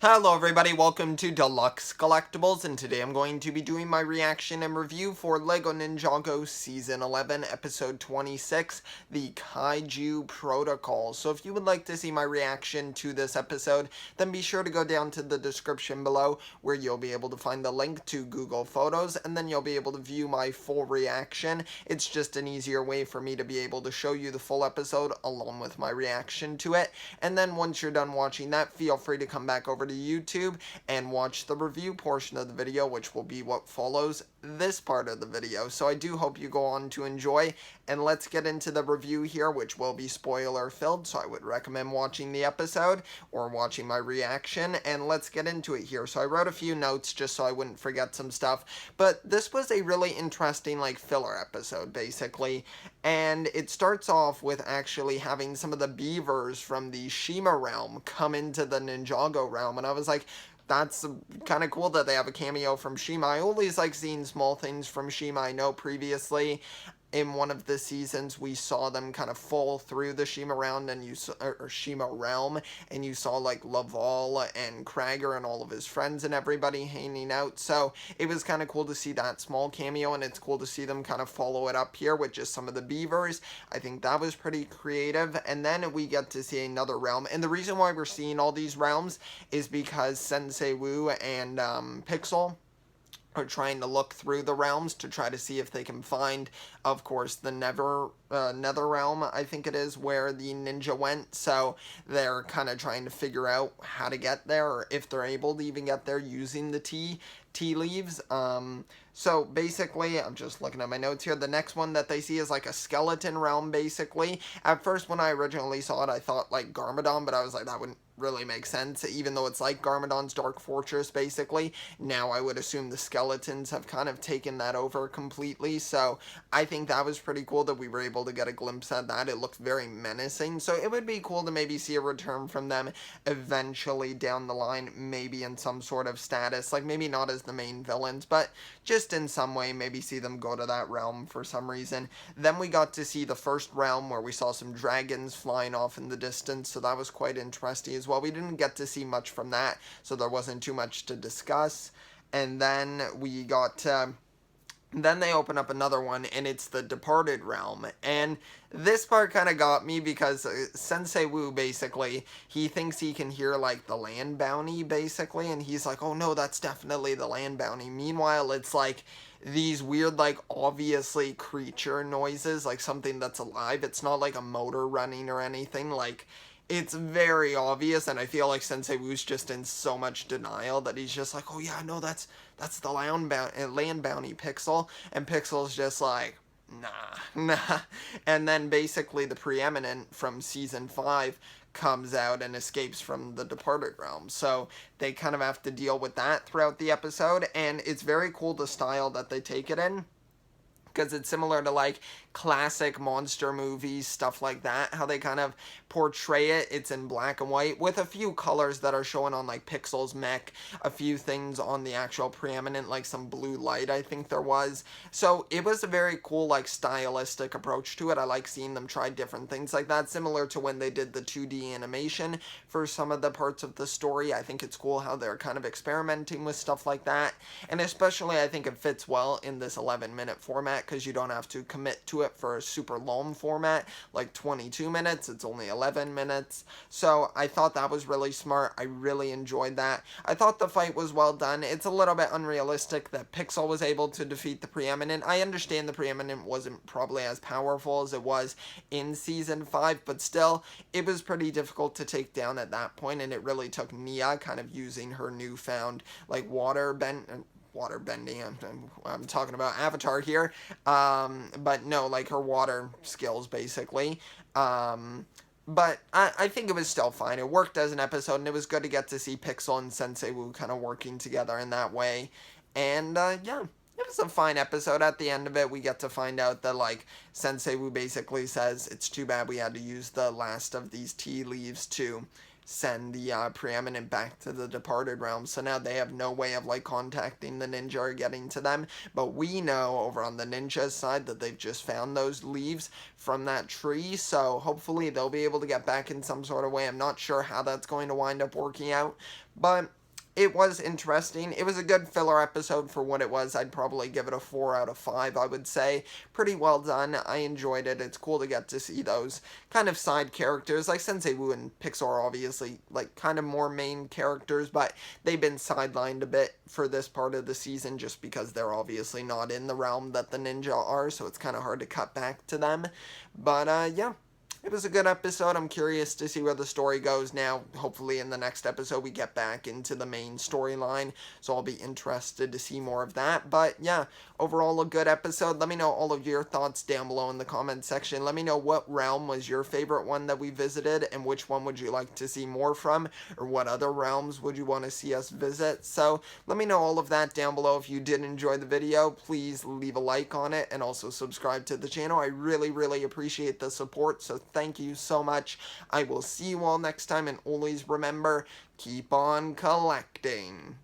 Hello everybody, welcome to Deluxe Collectibles, and today I'm going to be doing my reaction and review for LEGO Ninjago Season 11, Episode 26, the Kaiju Protocol. So if you would like to see my reaction to this episode, then be sure to go down to the description below, where you'll be able to find the link to Google Photos, and then you'll be able to view my full reaction. It's just an easier way for me to be able to show you the full episode along with my reaction to it, and then once you're done watching that, feel free to come back over to YouTube and watch the review portion of the video, which will be what follows this part of the video. So I do hope you go on to enjoy, and let's get into the review here, which will be spoiler filled, so I would recommend watching the episode or watching my reaction, and let's get into it here. So I wrote a few notes just so I wouldn't forget some stuff, but this was a really interesting filler episode basically, and it starts off with actually having some of the beavers from the Shima realm come into the Ninjago realm, and I was like, that's kind of cool that they have a cameo from Shima. I always like seeing small things from Shima. I know previously in one of the seasons we saw them kind of fall through the Shima realm, and Shima realm, and you saw Laval and Krager and all of his friends and everybody hanging out. So it was kind of cool to see that small cameo, and it's cool to see them kind of follow it up here with just some of the beavers. I think that was pretty creative. And then we get to see another realm, and the reason why we're seeing all these realms is because Sensei Wu and Pixel are trying to look through the realms to try to see if they can find, of course, the Nether realm, I think it is, where the ninja went. So they're kind of trying to figure out how to get there, or if they're able to even get there using the tea leaves. So basically, I'm just looking at my notes here. The next one that they see is like a skeleton realm, basically. At first, when I originally saw it, I thought like Garmadon, but I was like, that wouldn't really make sense, even though it's like Garmadon's Dark Fortress, basically. Now I would assume the skeletons have kind of taken that over completely, so I think that was pretty cool that we were able to get a glimpse at that. It looked very menacing, so it would be cool to maybe see a return from them eventually down the line, maybe in some sort of status, like maybe not as the main villains, but just in some way, maybe see them go to that realm for some reason. Then we got to see the first realm, where we saw some dragons flying off in the distance, so that was quite interesting as well. We didn't get to see much from that, so there wasn't too much to discuss. And then we got then they open up another one, and it's the Departed Realm. And this part kind of got me because Sensei Wu, basically, he thinks he can hear, the land bounty, basically. And he's like, oh, no, that's definitely the land bounty. Meanwhile, it's, these weird, obviously creature noises, like something that's alive. It's not like a motor running or anything. It's very obvious, and I feel like Sensei Wu's just in so much denial that he's just like, oh yeah, no, that's the land bounty, Pixel. And Pixel's just like, nah. And then basically the Preeminent from Season 5 comes out and escapes from the Departed Realm. So they kind of have to deal with that throughout the episode, and it's very cool the style that they take it in, because it's similar to classic monster movies, stuff like that, how they kind of portray it. It's in black and white with a few colors that are showing on Pixel's mech, a few things on the actual Preeminent, like some blue light, I think there was. So it was a very cool stylistic approach to it. I like seeing them try different things like that, similar to when they did the 2D animation for some of the parts of the story. I think it's cool how they're kind of experimenting with stuff like that, and especially I think it fits well in this 11-minute format, because you don't have to commit to it for a super long format like 22 minutes. It's only 11 minutes. So I thought that was really smart. I really enjoyed that. I thought the fight was well done. It's a little bit unrealistic that Pixel was able to defeat the Preeminent. I understand the Preeminent wasn't probably as powerful as it was in Season 5, but still, it was pretty difficult to take down at that point, and it really took Nia kind of using her newfound water bending. I'm talking about Avatar here, but no, her water skills, basically. But I think it was still fine. It worked as an episode, and it was good to get to see Pixel and Sensei Wu kind of working together in that way. And yeah, it was a fine episode. At the end of it, we get to find out that Sensei Wu basically says it's too bad we had to use the last of these tea leaves to send the preeminent back to the departed realm. So now they have no way of like contacting the ninja or getting to them. But we know over on the ninja's side that they've just found those leaves from that tree. So hopefully they'll be able to get back in some sort of way. I'm not sure how that's going to wind up working out, but it was interesting. It was a good filler episode for what it was. I'd probably give it a 4 out of 5, I would say. Pretty well done. I enjoyed it. It's cool to get to see those kind of side characters. Like Sensei Wu and Pixar, obviously, like kind of more main characters, but they've been sidelined a bit for this part of the season just because they're obviously not in the realm that the ninja are, so it's kind of hard to cut back to them. But, yeah. It was a good episode. I'm curious to see where the story goes now. Hopefully in the next episode we get back into the main storyline, so I'll be interested to see more of that. But yeah, overall a good episode. Let me know all of your thoughts down below in the comment section. Let me know what realm was your favorite one that we visited, and which one would you like to see more from, or what other realms would you want to see us visit. So let me know all of that down below. If you did enjoy the video, please leave a like on it and also subscribe to the channel. I really appreciate the support, so thank you so much. I will see you all next time, and always remember, keep on collecting.